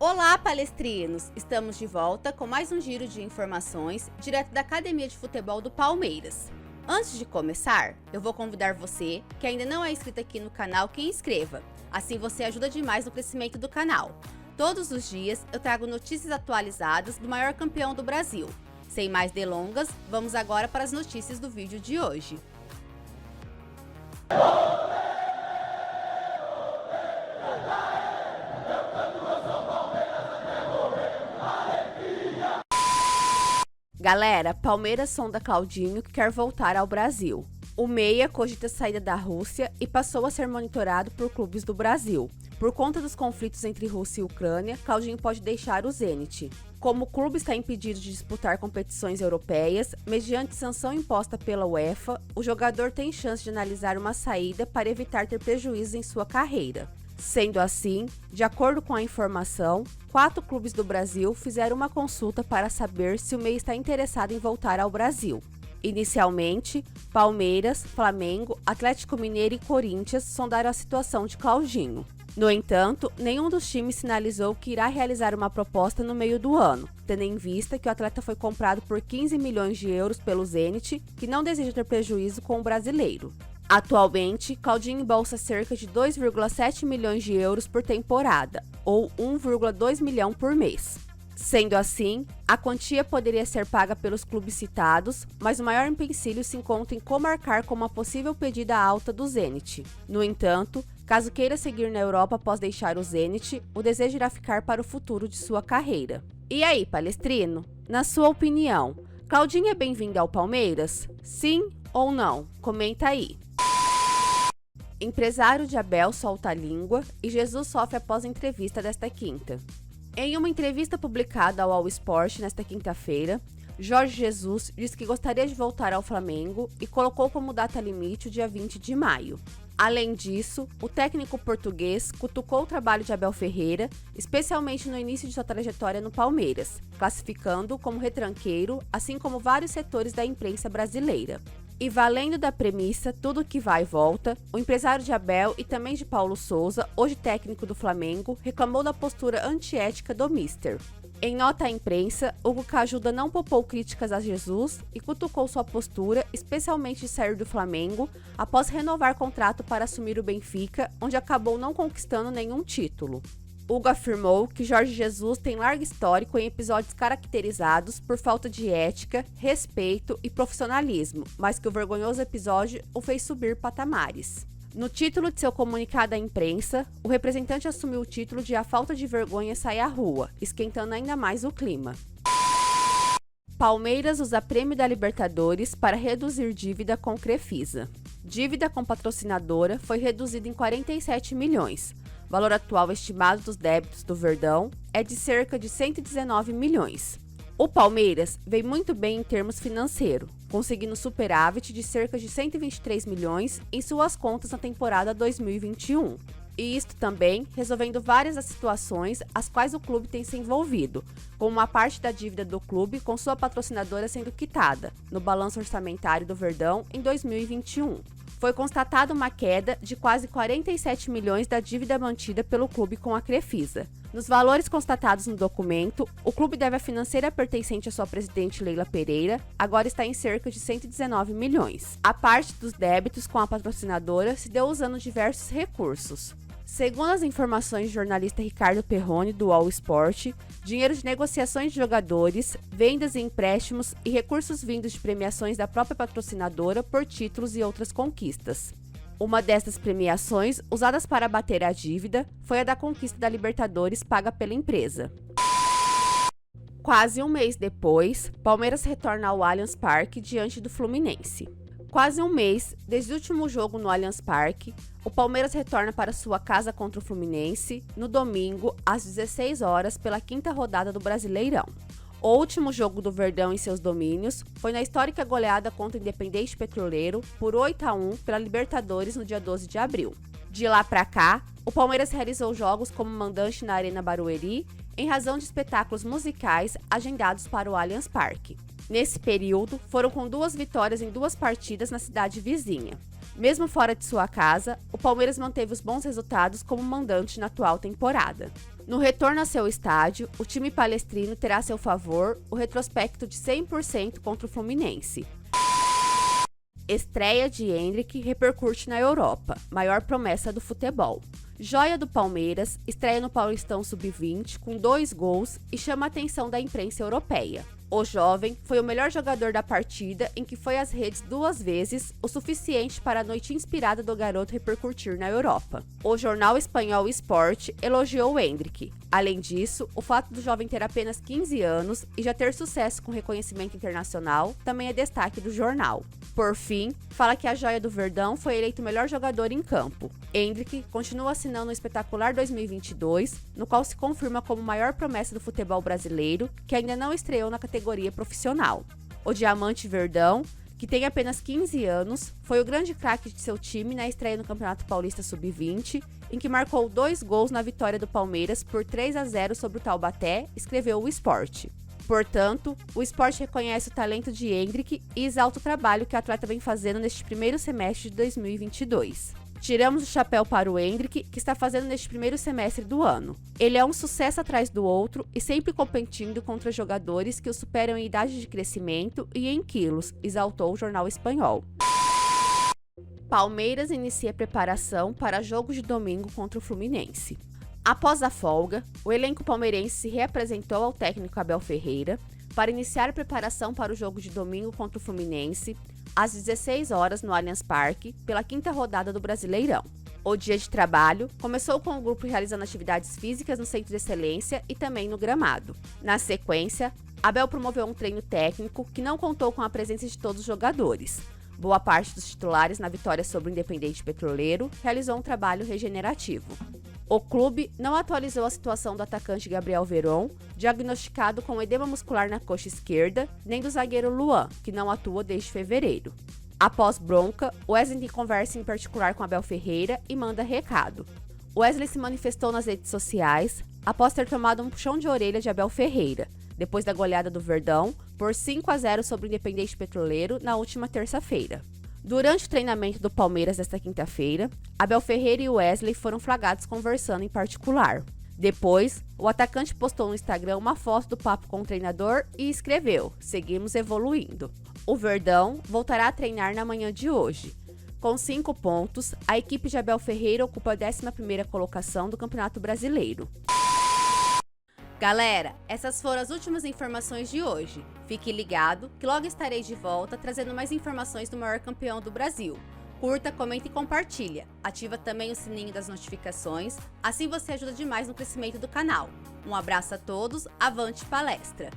Olá, palestrinos! Estamos de volta com mais um giro de informações direto da Academia de Futebol do Palmeiras. Antes de começar, eu vou convidar você, que ainda não é inscrito aqui no canal, que inscreva. Assim você ajuda demais no crescimento do canal. Todos os dias eu trago notícias atualizadas do maior campeão do Brasil. Sem mais delongas, vamos agora para as notícias do vídeo de hoje. Galera, Palmeiras sonda Claudinho que quer voltar ao Brasil. O meia cogita saída da Rússia e passou a ser monitorado por clubes do Brasil. Por conta dos conflitos entre Rússia e Ucrânia, Claudinho pode deixar o Zenit. Como o clube está impedido de disputar competições europeias, mediante sanção imposta pela UEFA, o jogador tem chance de analisar uma saída para evitar ter prejuízo em sua carreira. Sendo assim, de acordo com a informação, 4 clubes do Brasil fizeram uma consulta para saber se o meia está interessado em voltar ao Brasil. Inicialmente, Palmeiras, Flamengo, Atlético Mineiro e Corinthians sondaram a situação de Claudinho. No entanto, nenhum dos times sinalizou que irá realizar uma proposta no meio do ano, tendo em vista que o atleta foi comprado por 15 milhões de euros pelo Zenit, que não deseja ter prejuízo com o brasileiro. Atualmente, Claudinho embolsa cerca de 2,7 milhões de euros por temporada, ou 1,2 milhão por mês. Sendo assim, a quantia poderia ser paga pelos clubes citados, mas o maior empecilho se encontra em como arcar com uma possível pedida alta do Zenit. No entanto, caso queira seguir na Europa após deixar o Zenit, o desejo irá ficar para o futuro de sua carreira. E aí, palestrino? Na sua opinião, Claudinho é bem-vindo ao Palmeiras? Sim ou não? Comenta aí. Empresário de Abel solta a língua e Jesus sofre após a entrevista desta quinta. Em uma entrevista publicada ao All Sport nesta quinta-feira, Jorge Jesus disse que gostaria de voltar ao Flamengo e colocou como data limite o dia 20 de maio. Além disso, o técnico português cutucou o trabalho de Abel Ferreira, especialmente no início de sua trajetória no Palmeiras, classificando-o como retranqueiro, assim como vários setores da imprensa brasileira. E valendo da premissa tudo que vai e volta, o empresário de Abel e também de Paulo Souza, hoje técnico do Flamengo, reclamou da postura antiética do Mister. Em nota à imprensa, Hugo Cajuda não poupou críticas a Jesus e cutucou sua postura, especialmente de sair do Flamengo, após renovar contrato para assumir o Benfica, onde acabou não conquistando nenhum título. Hugo afirmou que Jorge Jesus tem largo histórico em episódios caracterizados por falta de ética, respeito e profissionalismo, mas que o vergonhoso episódio o fez subir patamares. No título de seu comunicado à imprensa, o representante assumiu o título de A Falta de Vergonha Sai à Rua, esquentando ainda mais o clima. Palmeiras usa prêmio da Libertadores para reduzir dívida com Crefisa. Dívida com patrocinadora foi reduzida em 47 milhões. O valor atual estimado dos débitos do Verdão é de cerca de 119 milhões. O Palmeiras veio muito bem em termos financeiros, conseguindo superávit de cerca de 123 milhões em suas contas na temporada 2021. E isto também resolvendo várias das situações às quais o clube tem se envolvido, como uma parte da dívida do clube com sua patrocinadora sendo quitada no balanço orçamentário do Verdão em 2021. Foi constatada uma queda de quase 47 milhões da dívida mantida pelo clube com a Crefisa. Nos valores constatados no documento, o clube deve a financeira pertencente à sua presidente Leila Pereira, agora está em cerca de 119 milhões. A parte dos débitos com a patrocinadora se deu usando diversos recursos. Segundo as informações do jornalista Ricardo Perrone, do All Sport, dinheiro de negociações de jogadores, vendas e empréstimos e recursos vindos de premiações da própria patrocinadora por títulos e outras conquistas. Uma destas premiações, usadas para abater a dívida, foi a da conquista da Libertadores paga pela empresa. Quase um mês depois, Palmeiras retorna ao Allianz Parque diante do Fluminense. Quase um mês desde o último jogo no Allianz Parque, o Palmeiras retorna para sua casa contra o Fluminense no domingo, às 16 horas, pela 5ª rodada do Brasileirão. O último jogo do Verdão em seus domínios foi na histórica goleada contra o Independente Petroleiro por 8-1 pela Libertadores no dia 12 de abril. De lá para cá, o Palmeiras realizou jogos como mandante na Arena Barueri em razão de espetáculos musicais agendados para o Allianz Parque. Nesse período, foram com 2 vitórias em 2 partidas na cidade vizinha. Mesmo fora de sua casa, o Palmeiras manteve os bons resultados como mandante na atual temporada. No retorno a seu estádio, o time palestrino terá a seu favor o retrospecto de 100% contra o Fluminense. Estreia de Endrick repercute na Europa, maior promessa do futebol. Joia do Palmeiras, estreia no Paulistão Sub-20 com 2 gols e chama a atenção da imprensa europeia. O jovem foi o melhor jogador da partida, em que foi às redes 2 vezes, o suficiente para a noite inspirada do garoto repercutir na Europa. O jornal espanhol Sport elogiou o Endrick. Além disso, o fato do jovem ter apenas 15 anos e já ter sucesso com reconhecimento internacional também é destaque do jornal. Por fim, fala que a joia do Verdão foi eleito o melhor jogador em campo. Endrick continua assinando o espetacular 2022, no qual se confirma como maior promessa do futebol brasileiro, que ainda não estreou na categoria profissional. O Diamante Verdão, que tem apenas 15 anos, foi o grande craque de seu time na estreia no Campeonato Paulista Sub-20, em que marcou 2 gols na vitória do Palmeiras por 3-0 sobre o Taubaté, escreveu o Sport. Portanto, o Sport reconhece o talento de Endrick e exalta o trabalho que o atleta vem fazendo neste primeiro semestre de 2022. Tiramos o chapéu para o Endrick, que está fazendo neste primeiro semestre do ano. Ele é um sucesso atrás do outro e sempre competindo contra jogadores que o superam em idade de crescimento e em quilos, exaltou o jornal espanhol. Palmeiras inicia preparação para jogo de domingo contra o Fluminense. Após a folga, o elenco palmeirense se reapresentou ao técnico Abel Ferreira para iniciar a preparação para o jogo de domingo contra o Fluminense, às 16 horas no Allianz Parque, pela 5ª rodada do Brasileirão. O dia de trabalho começou com o grupo realizando atividades físicas no Centro de Excelência e também no gramado. Na sequência, Abel promoveu um treino técnico que não contou com a presença de todos os jogadores. Boa parte dos titulares na vitória sobre o Independente Petroleiro realizou um trabalho regenerativo. O clube não atualizou a situação do atacante Gabriel Veron, diagnosticado com edema muscular na coxa esquerda, nem do zagueiro Luan, que não atua desde fevereiro. Após bronca, Wesley tem conversa em particular com Abel Ferreira e manda recado. Wesley se manifestou nas redes sociais após ter tomado um puxão de orelha de Abel Ferreira, depois da goleada do Verdão por 5-0 sobre o Independente Petroleiro na última terça-feira. Durante o treinamento do Palmeiras desta quinta-feira, Abel Ferreira e Wesley foram flagrados conversando em particular. Depois, o atacante postou no Instagram uma foto do papo com o treinador e escreveu: "Seguimos evoluindo". O Verdão voltará a treinar na manhã de hoje. Com 5 pontos, a equipe de Abel Ferreira ocupa a 11ª colocação do Campeonato Brasileiro. Galera, essas foram as últimas informações de hoje. Fique ligado que logo estarei de volta trazendo mais informações do maior campeão do Brasil. Curta, comenta e compartilha. Ativa também o sininho das notificações, assim você ajuda demais no crescimento do canal. Um abraço a todos, avante palestra!